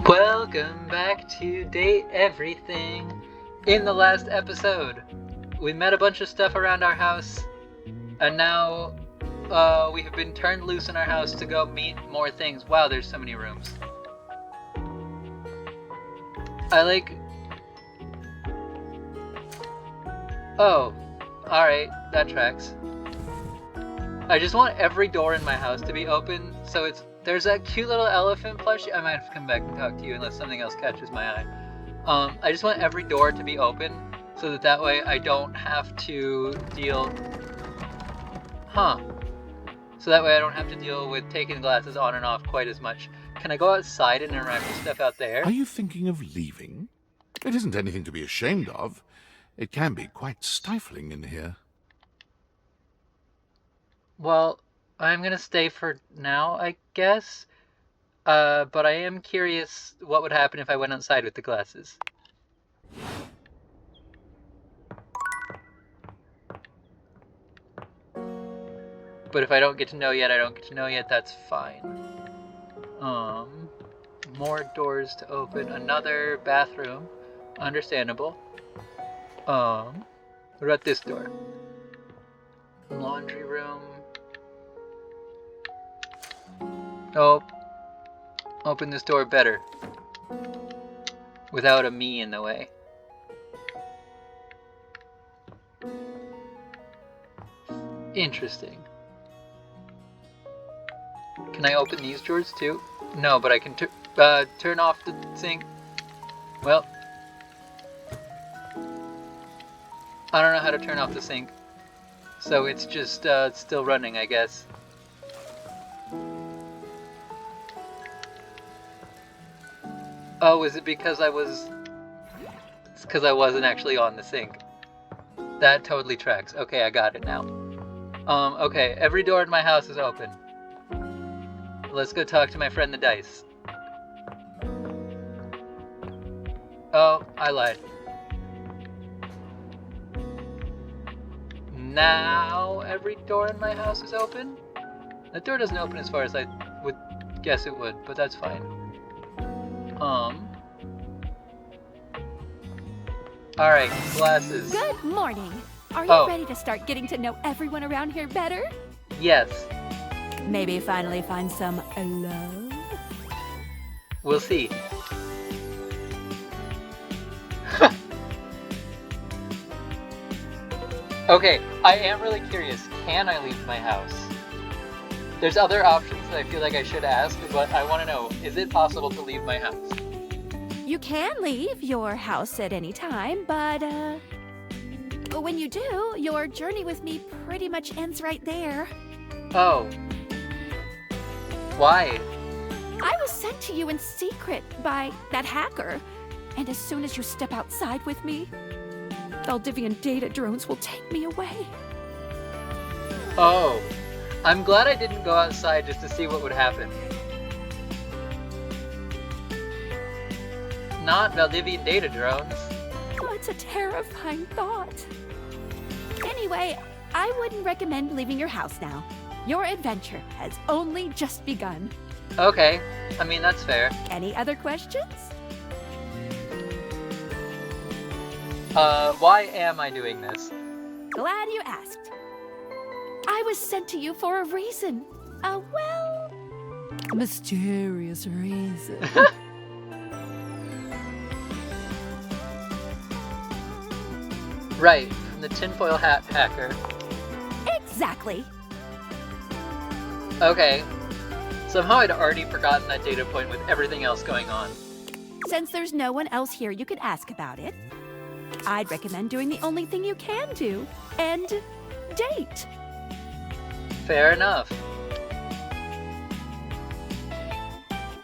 Welcome back to Date Everything. In the last episode, we met a bunch of stuff around our house, and now we have been turned loose in our house to go meet more things. Wow, there's so many rooms. Oh, alright, that tracks. I just want every door in my house to be open, so there's that cute little elephant plushie. I might have to come back and talk to you unless something else catches my eye. I just want every door to be open, so that way I don't have to deal... So that way I don't have to deal with taking glasses on and off quite as much. Can I go outside and interact with stuff out there? Are you thinking of leaving? It isn't anything to be ashamed of. It can be quite stifling in here. Well, I'm gonna stay for now, I guess. But I am curious what would happen if I went outside with the glasses. But if I don't get to know yet, I don't get to know yet, that's fine. More doors to open. Another bathroom. Understandable. What about this door? Laundry room. Oh. Open this door better. Without a me in the way. Interesting. Can I open these drawers too? No, but I can turn off the sink. Well. I don't know how to turn off the sink. So it's just still running, I guess. Oh, is it because it's because I wasn't actually on the sink. That totally tracks. Okay, I got it now. Okay, every door in my house is open. Let's go talk to my friend the dice. Oh, I lied. Now every door in my house is open? That door doesn't open as far as I would guess it would, but that's fine. Alright, glasses. Good morning. Are you ready to start getting to know everyone around here better? Yes. Maybe finally find some love? We'll see. Okay, I am really curious. Can I leave my house? There's other options that I feel like I should ask, but I want to know, is it possible to leave my house? You can leave your house at any time, but when you do, your journey with me pretty much ends right there. Oh. Why? I was sent to you in secret by that hacker, and as soon as you step outside with me, Valdivian data drones will take me away. Oh. I'm glad I didn't go outside just to see what would happen. Not Valdivian data drones. Oh, it's a terrifying thought. Anyway, I wouldn't recommend leaving your house now. Your adventure has only just begun. Okay, I mean, that's fair. Any other questions? Why am I doing this? Glad you asked. I was sent to you for a reason. A, well, mysterious reason. Right, from the tinfoil hat hacker. Exactly. Okay. Somehow I'd already forgotten that data point with everything else going on. Since there's no one else here you could ask about it, I'd recommend doing the only thing you can do, and date. Fair enough.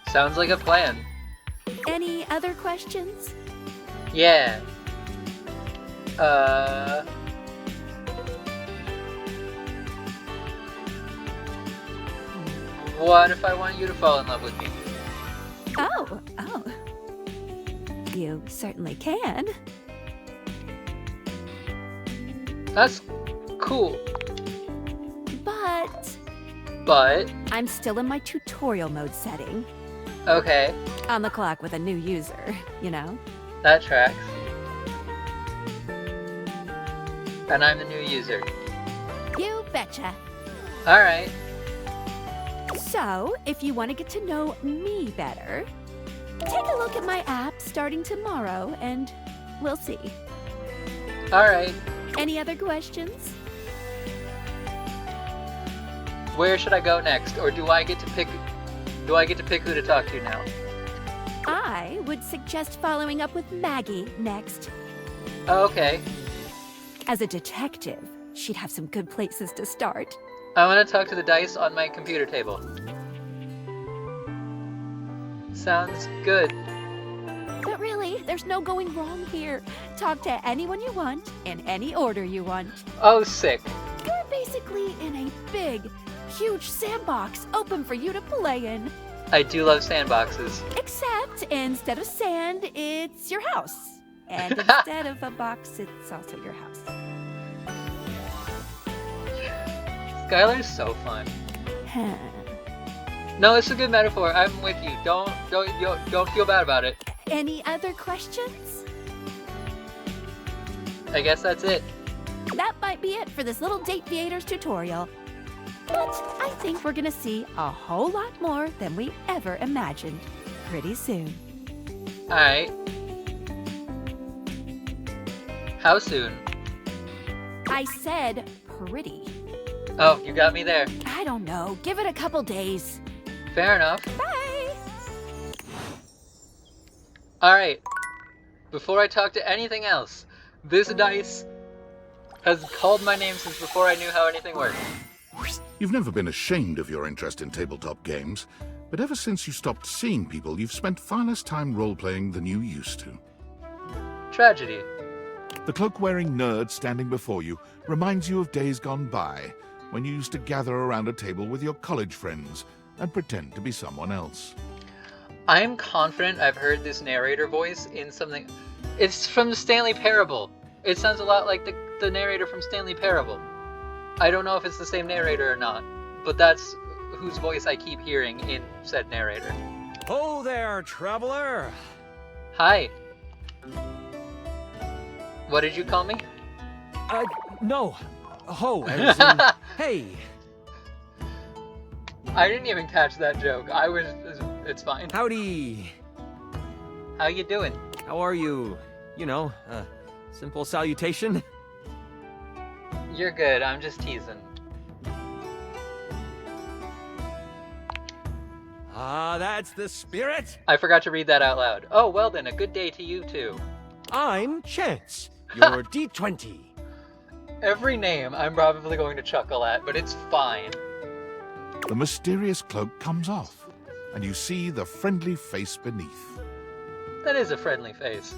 Sounds like a plan. Any other questions? Yeah. What if I want you to fall in love with me? Oh. You certainly can. That's cool. But But I'm still in my tutorial mode setting. Okay, On the clock with a new user, you know? that tracks. And I'm the new user. You betcha. Alright. So, if you want to get to know me better, take a look at my app starting tomorrow and we'll see. Alright. Any other questions? Where should I go next? Or do I get to pick who to talk to now? I would suggest following up with Maggie next. Oh, okay. As a detective, she'd have some good places to start. I want to talk to the dice on my computer table. Sounds good. But really, there's no going wrong here. Talk to anyone you want, in any order you want. Oh, sick. You're basically in a big, huge sandbox open for you to play in. I do love sandboxes. Except instead of sand, it's your house. And instead of a box, it's also your house. Skylar's so fun. Huh. No, it's a good metaphor. I'm with you. Don't feel bad about it. Any other questions? I guess that's it. That might be it for this little Date Theaters tutorial. But I think we're gonna see a whole lot more than we ever imagined pretty soon. Alright. How soon? I said pretty. Oh, you got me there. I don't know. Give it a couple days. Fair enough. Bye! Alright. Before I talk to anything else, this dice has called my name since before I knew how anything worked. You've never been ashamed of your interest in tabletop games, but ever since you stopped seeing people, you've spent far less time role-playing than you used to. Tragedy. The cloak-wearing nerd standing before you reminds you of days gone by, when you used to gather around a table with your college friends and pretend to be someone else. I'm confident I've heard this narrator voice in something. It's from the Stanley Parable. It sounds a lot like the narrator from Stanley Parable. I don't know if it's the same narrator or not, but that's whose voice I keep hearing in said narrator. Oh there, traveler! Hi. What did you call me? No. Ho, as in, hey. I didn't even catch that joke. It's fine. Howdy. How you doing? How are you? You know, simple salutation. You're good. I'm just teasing. Ah, that's the spirit. I forgot to read that out loud. Oh, well then, a good day to you too. I'm Chance, your D20. Every name I'm probably going to chuckle at, but it's fine. The mysterious cloak comes off, and you see the friendly face beneath. That is a friendly face.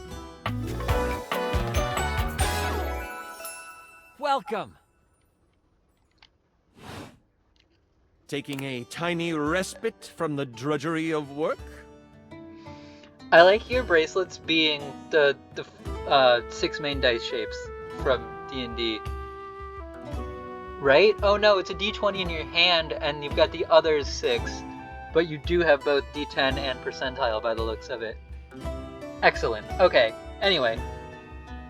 Welcome. Taking a tiny respite from the drudgery of work? I like your bracelets being the 6 main dice shapes from D&D. Right? Oh no, it's a D20 in your hand and you've got the other 6, but you do have both D10 and percentile by the looks of it. Excellent. Okay, anyway.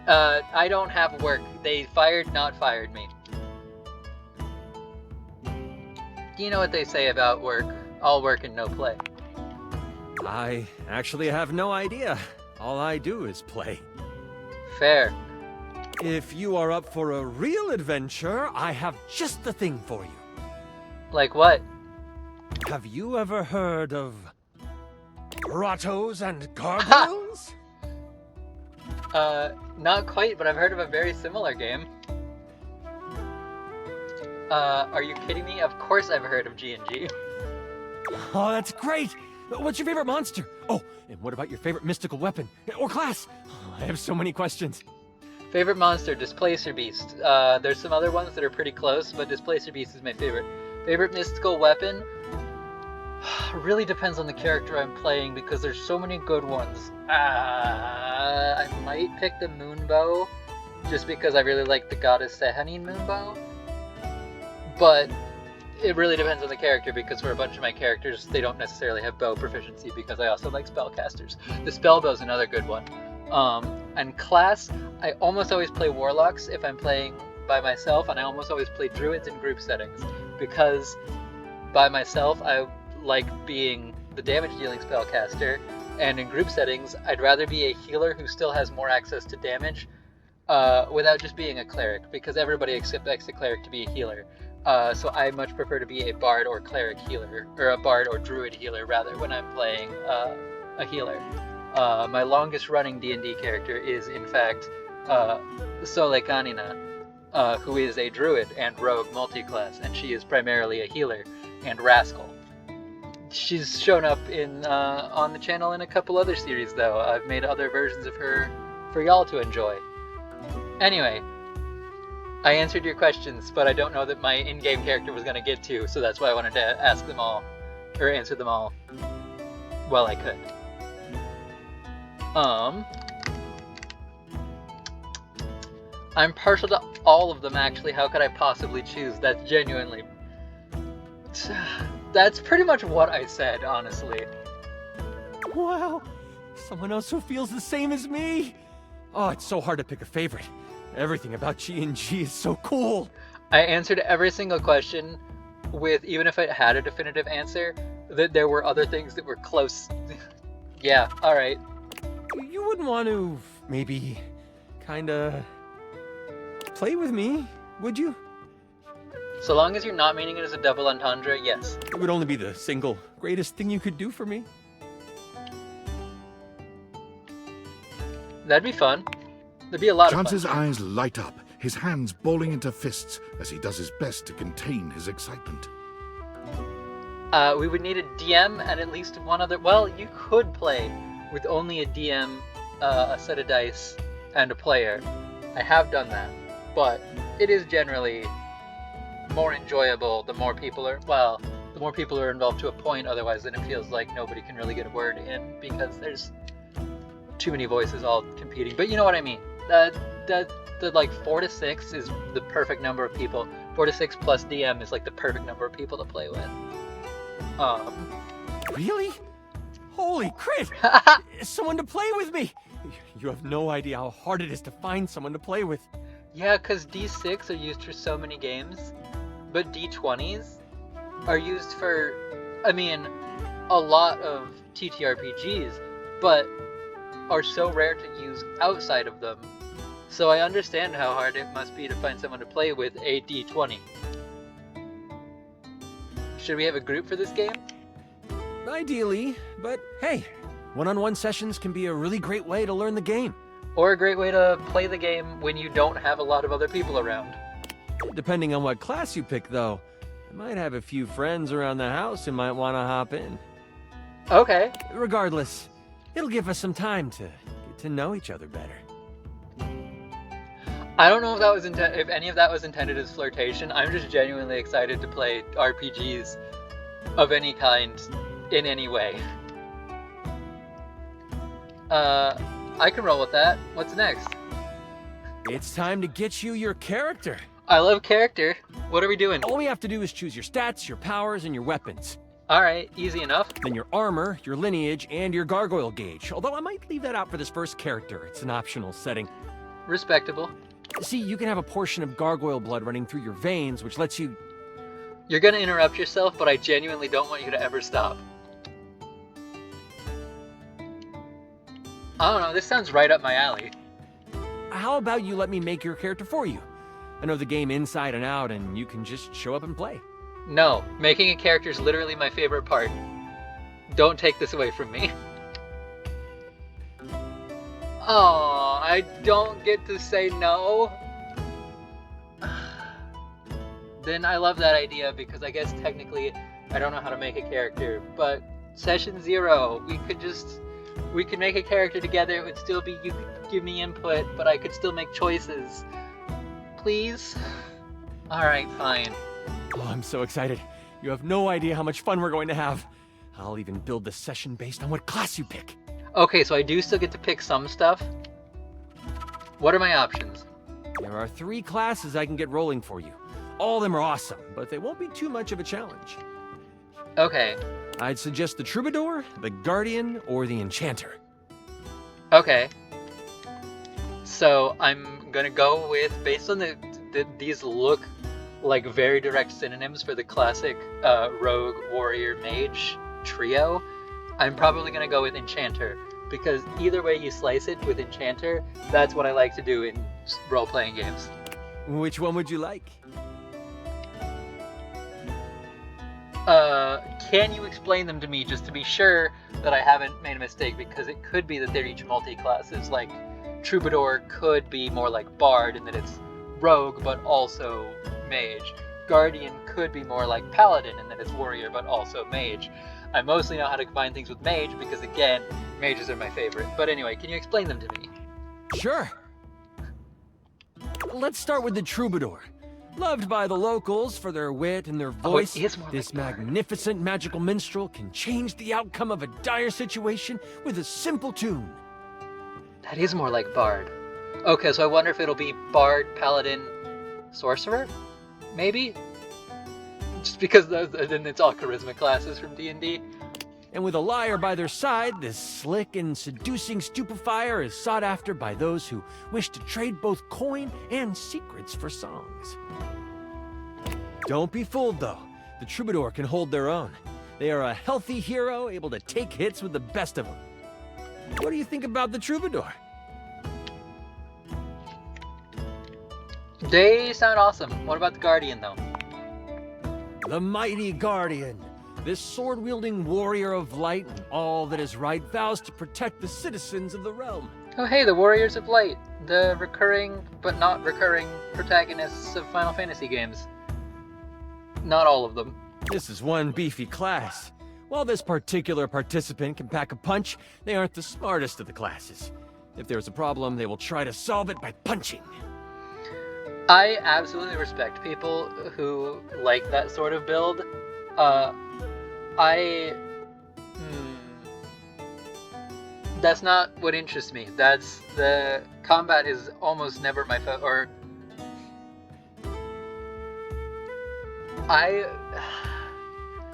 I don't have work. They not fired me. You know what they say about work. All work and no play. I actually have no idea. All I do is play. Fair. If you are up for a real adventure, I have just the thing for you. Like what? Have you ever heard of grottos and gargoyles? Not quite, but I've heard of a very similar game. Are you kidding me? Of course I've heard of G&G. Oh, that's great! What's your favorite monster? Oh, and what about your favorite mystical weapon? Or class? Oh, I have so many questions. Favorite monster, Displacer Beast. There's some other ones that are pretty close, but Displacer Beast is my favorite. Favorite mystical weapon? Really depends on the character I'm playing because there's so many good ones. I might pick the Moonbow, just because I really like the Goddess Sehanine Moonbow. But it really depends on the character, because for a bunch of my characters, they don't necessarily have bow proficiency, because I also like spellcasters. The spell bow is another good one. And class, I almost always play warlocks if I'm playing by myself, and I almost always play druids in group settings, because by myself I like being the damage dealing spellcaster, and in group settings I'd rather be a healer who still has more access to damage without just being a cleric, because everybody expects a cleric to be a healer. So I much prefer to be a bard or cleric healer, or a bard or druid healer rather, when I'm playing a healer. My longest running D&D character is in fact Sole Kanina, who is a druid and rogue multi-class, and she is primarily a healer and rascal. She's shown up in on the channel in a couple other series though. I've made other versions of her for y'all to enjoy. Anyway, I answered your questions, but I don't know that my in-game character was going to get to, so that's why I wanted to ask them all, or answer them all while I could. I'm partial to all of them, actually. How could I possibly choose? That's genuinely... That's pretty much what I said, honestly. Wow, someone else who feels the same as me. Oh, it's so hard to pick a favorite. Everything about G&G is so cool. I answered every single question with, even if I had a definitive answer, that there were other things that were close. Yeah, alright. You wouldn't want to, maybe, kinda play with me, would you? So long as you're not meaning it as a double entendre, yes. It would only be the single greatest thing you could do for me. That'd be fun. That'd be a lot of fun. Chance's eyes light up, his hands balling into fists as he does his best to contain his excitement. We would need a DM and at least one other... Well, you could play with only a DM, a set of dice, and a player. I have done that, but it is generally more enjoyable the more people are... Well, the more people are involved to a point, otherwise then it feels like nobody can really get a word in, because there's too many voices all competing. But you know what I mean. The like 4 to 6 is the perfect number of people. 4 to 6 plus DM is like the perfect number of people to play with. Really? Holy crit! Someone to play with me! You have no idea how hard it is to find someone to play with. Yeah, because D6 are used for so many games, but D20s are used for, I mean, a lot of TTRPGs, but are so rare to use outside of them. So I understand how hard it must be to find someone to play with a D20. Should we have a group for this game? Ideally, but hey, one-on-one sessions can be a really great way to learn the game. Or a great way to play the game when you don't have a lot of other people around. Depending on what class you pick, though. I might have a few friends around the house who might want to hop in. Okay. Regardless, it'll give us some time to get to know each other better. I don't know if that was if any of that was intended as flirtation. I'm just genuinely excited to play RPGs of any kind in any way. I can roll with that. What's next? It's time to get you your character. I love character. What are we doing? All we have to do is choose your stats, your powers, and your weapons. Alright, easy enough. Then your armor, your lineage, and your gargoyle gauge. Although I might leave that out for this first character. It's an optional setting. Respectable. See, you can have a portion of gargoyle blood running through your veins, which lets you... You're gonna interrupt yourself, but I genuinely don't want you to ever stop. I don't know, this sounds right up my alley. How about you let me make your character for you? I know the game inside and out, and you can just show up and play. No, making a character is literally my favorite part. Don't take this away from me. Oh, I don't get to say no. Then I love that idea, because I guess technically I don't know how to make a character, but session 0, we could make a character together. It would still be, you could give me input, but I could still make choices. Please? Alright, fine. Oh, I'm so excited. You have no idea how much fun we're going to have. I'll even build the session based on what class you pick. Okay, so I do still get to pick some stuff. What are my options? There are 3 classes I can get rolling for you. All of them are awesome, but they won't be too much of a challenge. Okay. I'd suggest the Troubadour, the Guardian, or the Enchanter. Okay. So I'm gonna go with, based on these look like very direct synonyms for the classic rogue, warrior, mage trio, I'm probably gonna go with Enchanter, because either way you slice it with Enchanter, that's what I like to do in role-playing games. Which one would you like? Can you explain them to me just to be sure that I haven't made a mistake? Because it could be that they're each multi-classes. Like, Troubadour could be more like Bard in that it's rogue but also mage. Guardian could be more like Paladin in that it's warrior but also mage. I mostly know how to combine things with mage because, again, mages are my favorite. But anyway, can you explain them to me? Sure. Let's start with the Troubadour. Loved by the locals for their wit and their voice, this magnificent magical minstrel can change the outcome of a dire situation with a simple tune. That is more like Bard. Okay, so I wonder if it'll be Bard, Paladin, Sorcerer? Maybe? Just because then it's all charisma classes from D&D. And with a liar by their side, this slick and seducing stupefier is sought after by those who wish to trade both coin and secrets for songs. Don't be fooled, though. The Troubadour can hold their own. They are a healthy hero, able to take hits with the best of them. What do you think about the Troubadour? They sound awesome. What about the Guardian, though? The mighty Guardian. This sword-wielding warrior of light and all that is right vows to protect the citizens of the realm. Oh hey, the Warriors of Light. The recurring, but not recurring, protagonists of Final Fantasy games. Not all of them. This is one beefy class. While this particular participant can pack a punch, they aren't the smartest of the classes. If there's a problem, they will try to solve it by punching. I absolutely respect people who like that sort of build. That's not what interests me. That's the combat is almost never my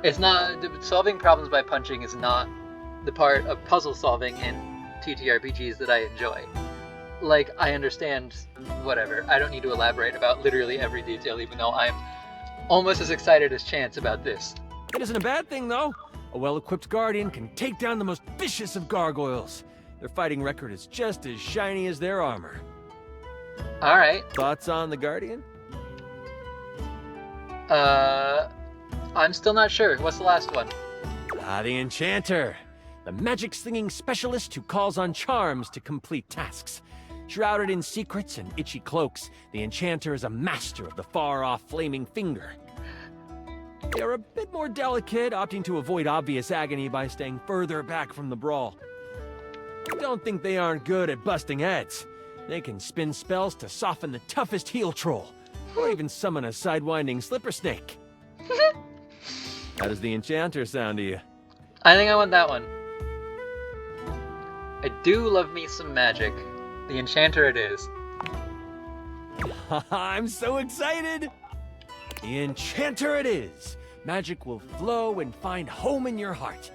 it's not, solving problems by punching is not the part of puzzle solving in TTRPGs that I enjoy. Like, I understand whatever. I don't need to elaborate about literally every detail, even though I'm almost as excited as Chance about this. It isn't a bad thing, though. A well-equipped Guardian can take down the most vicious of gargoyles. Their fighting record is just as shiny as their armor. Alright. Thoughts on the Guardian? I'm still not sure. What's the last one? The Enchanter. The magic-slinging specialist who calls on charms to complete tasks. Shrouded in secrets and itchy cloaks, the Enchanter is a master of the far-off flaming finger. They are a bit more delicate, opting to avoid obvious agony by staying further back from the brawl. Don't think they aren't good at busting heads. They can spin spells to soften the toughest heel troll, or even summon a sidewinding slipper snake. How does the Enchanter sound to you? I think I want that one. I do love me some magic. The Enchanter it is. I'm so excited! The Enchanter it is! Magic will flow and find home in your heart.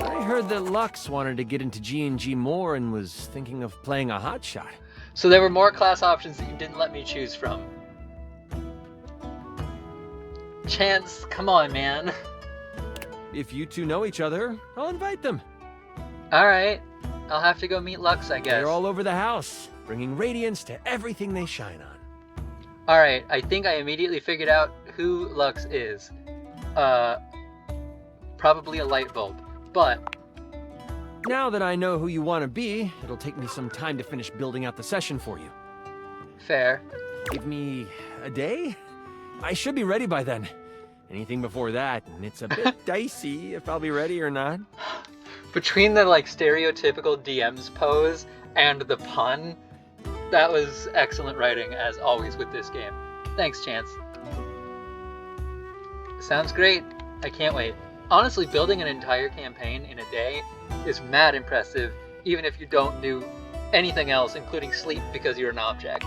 I heard that Lux wanted to get into G&G more and was thinking of playing a hotshot. So there were more class options that you didn't let me choose from. Chance, come on, man. If you two know each other, I'll invite them. Alright. I'll have to go meet Lux, I guess. They're all over the house, bringing radiance to everything they shine on. Alright, I think I immediately figured out who Lux is. Probably a light bulb. But now that I know who you want to be, it'll take me some time to finish building out the session for you. Fair. Give me a day? I should be ready by then. Anything before that, and it's a bit dicey if I'll be ready or not. Between the, like, stereotypical DM's pose and the pun, that was excellent writing, as always, with this game. Thanks, Chance. Sounds great. I can't wait. Honestly, building an entire campaign in a day is mad impressive, even if you don't do anything else, including sleep because you're an object.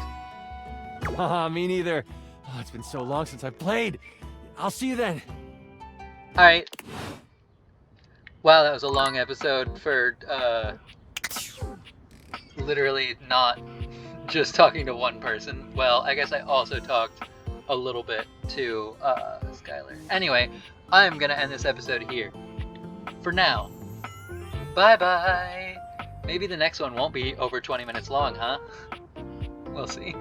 Haha, me neither. Oh, it's been so long since I've played. I'll see you then. Alright. Wow, that was a long episode for, literally not just talking to one person. Well, I guess I also talked a little bit to, Skylar. Anyway, I'm gonna end this episode here. For now. Bye-bye! Maybe the next one won't be over 20 minutes long, huh? We'll see.